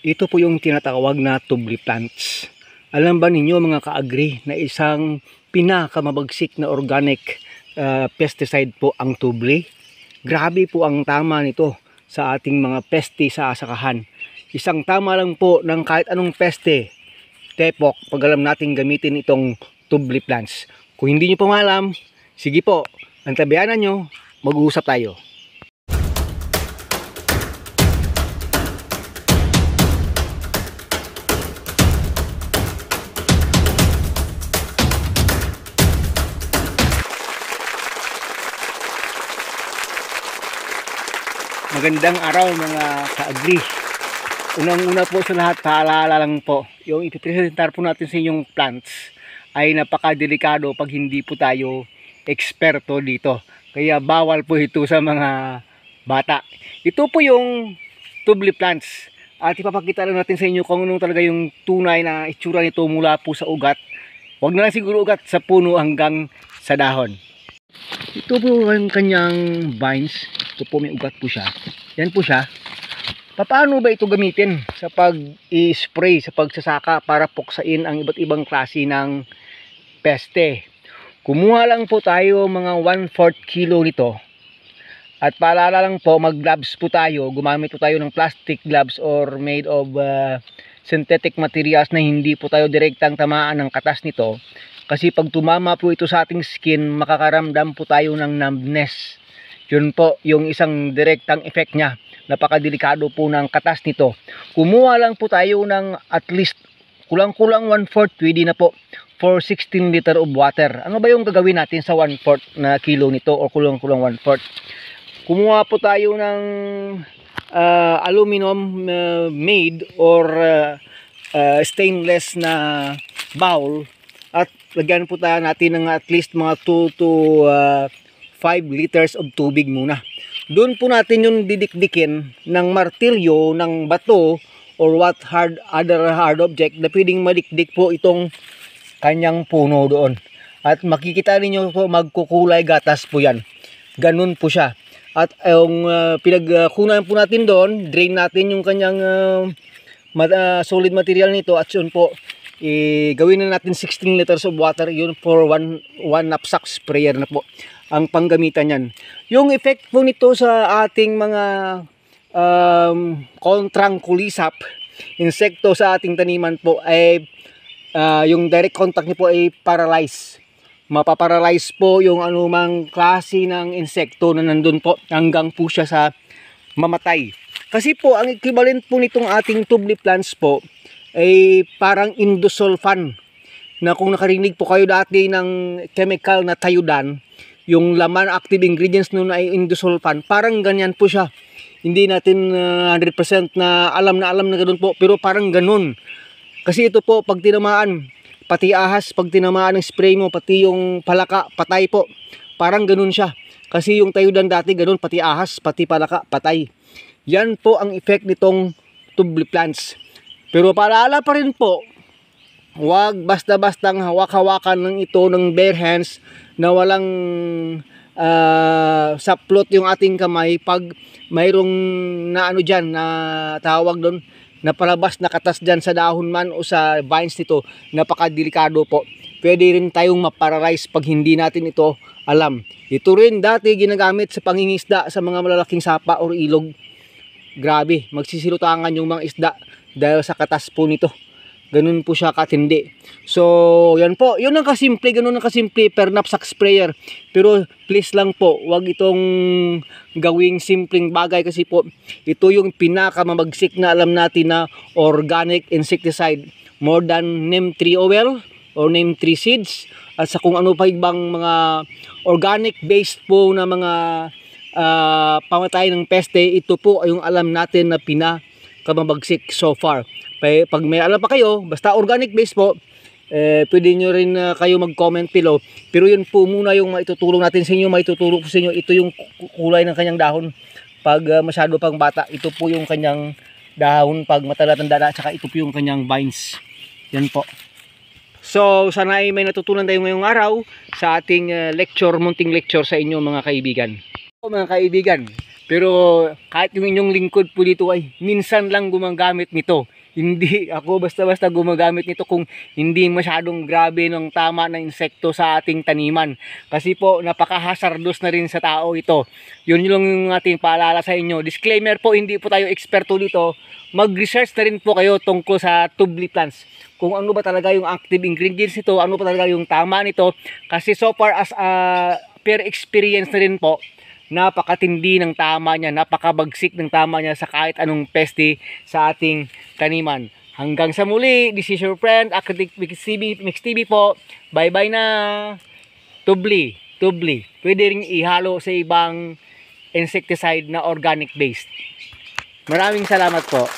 Ito po yung tinatawag na tubli plants. Alam ba ninyo mga ka-agri na isang pinakamabagsik na organic pesticide po ang tubli? Grabe po ang tama nito sa ating mga peste sa asakahan. Isang tama lang po ng kahit anong peste, tepok, pag alam natin gamitin itong tubli plants. Kung hindi nyo pa maalam, sige po, antabayanan nyo, mag-uusap tayo. Magandang araw mga ka-agri. Unang-una po sa lahat, paalala lang po, yung ipipresentar po natin sa inyong plants ay napakadelikado pag hindi po tayo eksperto dito. Kaya bawal po ito sa mga bata. Ito po yung tubli plants. At ipapakita lang natin sa inyo kung anong talaga yung tunay na itsura nito mula po sa ugat. Huwag na lang siguro ugat, sa puno hanggang sa dahon. Ito po ang kanyang vines. Ito po may ugat po siya. Yan po siya. Paano ba ito gamitin sa pag-i-spray, sa pagsasaka para puksain ang iba't ibang klase ng peste? Kumuha lang po tayo mga 1/4 kilo nito. At paalala lang po, mag-gloves po tayo. Gumamit po tayo ng plastic gloves or made of synthetic materials na hindi po tayo direktang tamaan ng katas nito. Kasi pag tumama po ito sa ating skin, makakaramdam po tayo ng numbness. Yun po yung isang direktang effect niya. Napakadelikado po ng katas nito. Kumuha lang po tayo ng at least kulang-kulang 1/4, pwede na po, for 16 liter of water. Ano ba yung gagawin natin sa 1/4 na kilo nito o kulang-kulang 1/4? Kumuha po tayo ng aluminum made or stainless na bowl at lagyan po tayo natin ng at least mga 2 to 5 liters of tubig muna. Doon po natin yung didikdikin ng martilyo, ng bato, or what other hard object na pwedeng madikdik po itong kanyang puno doon. At makikita niyo po magkukulay gatas po yan. Ganun po siya. At yung pinagkunan po natin doon, drain natin yung kanyang solid material nito at yun po, gawin na natin 16 liters of water, yun for one knapsack sprayer na po ang panggamitan yan. Yung effect po nito sa ating mga kontrang kulisap, insekto sa ating taniman po ay yung direct contact niyo po ay paralyze. Mapaparalyze po yung anumang klase ng insekto na nandun po hanggang po siya sa mamatay. Kasi po ang equivalent po nitong ating tubli plants po ay parang indosulfan, na kung nakarinig po kayo dati ng chemical na Thiodan, yung laman active ingredients nun ay indosulfan, parang ganyan po siya. Hindi natin 100% na alam na ganoon po, pero parang ganun. Kasi ito po, pag tinamaan, pati ahas, pag tinamaan ng spray mo, pati yung palaka, patay po. Parang ganun siya. Kasi yung Thiodan dati ganun, pati ahas, pati palaka, patay. Yan po ang effect nitong tubli plants. Pero paalala pa rin po, huwag basta-bastang hawak-hawakan ng ito ng bare hands na walang saplot yung ating kamay pag mayroong na ano dyan, na tawag doon, na palabas na katas dyan sa dahon man o sa vines nito. Napakadelikado po. Pwede rin tayong maparalyze pag hindi natin ito alam. Ito rin dati ginagamit sa pangingisda sa mga malalaking sapa o ilog. Grabe, magsisilutangan yung mga isda dahil sa katas po nito. Ganun po siya katindi. So, yan po. Yun ang kasimple, ganun ang kasimple per knapsack sprayer. Pero please lang po, wag itong gawing simpleng bagay kasi po ito yung pinakamamagsik na alam natin na organic insecticide. More than neem tree oil or neem tree seeds at sa kung ano pa ibang mga organic based po na mga pamatay ng peste. Ito po ay yung alam natin na pinakamabagsik so far. Pag may alam pa kayo, basta organic base po, pwede nyo rin kayo mag-comment below. Pero yun po muna yung maitutulong natin sa inyo, maitutulong po sa inyo. Ito yung kulay ng kanyang dahon. Pag masyado pang bata, ito po yung kanyang dahon pag matanda-tanda na, at saka ito po yung kanyang vines. Yan po. So, sana ay may natutunan tayo ngayong araw sa ating munting lecture sa inyo mga kaibigan. Mga kaibigan, Pero kahit yung inyong lingkod po dito ay minsan lang gumagamit nito. Hindi ako basta-basta gumagamit nito kung hindi masyadong grabe ng tama ng insekto sa ating taniman. Kasi po napaka-hazardous na rin sa tao ito. Yun lang yung ating paalala sa inyo. Disclaimer po, hindi po tayo eksperto dito. Mag-research na rin po kayo tungkol sa tubli plants. Kung ano ba talaga yung active ingredients nito, ano ba talaga yung tama nito. Kasi so far as per experience na rin po, napakatindi ng tama niya, napakabagsik ng tama niya sa kahit anong peste sa ating taniman. Hanggang sa muli, this is your friend, Academic Mix TV po. Bye-bye na. Tubli. Pwede ring ihalo sa ibang insecticide na organic based. Maraming salamat po.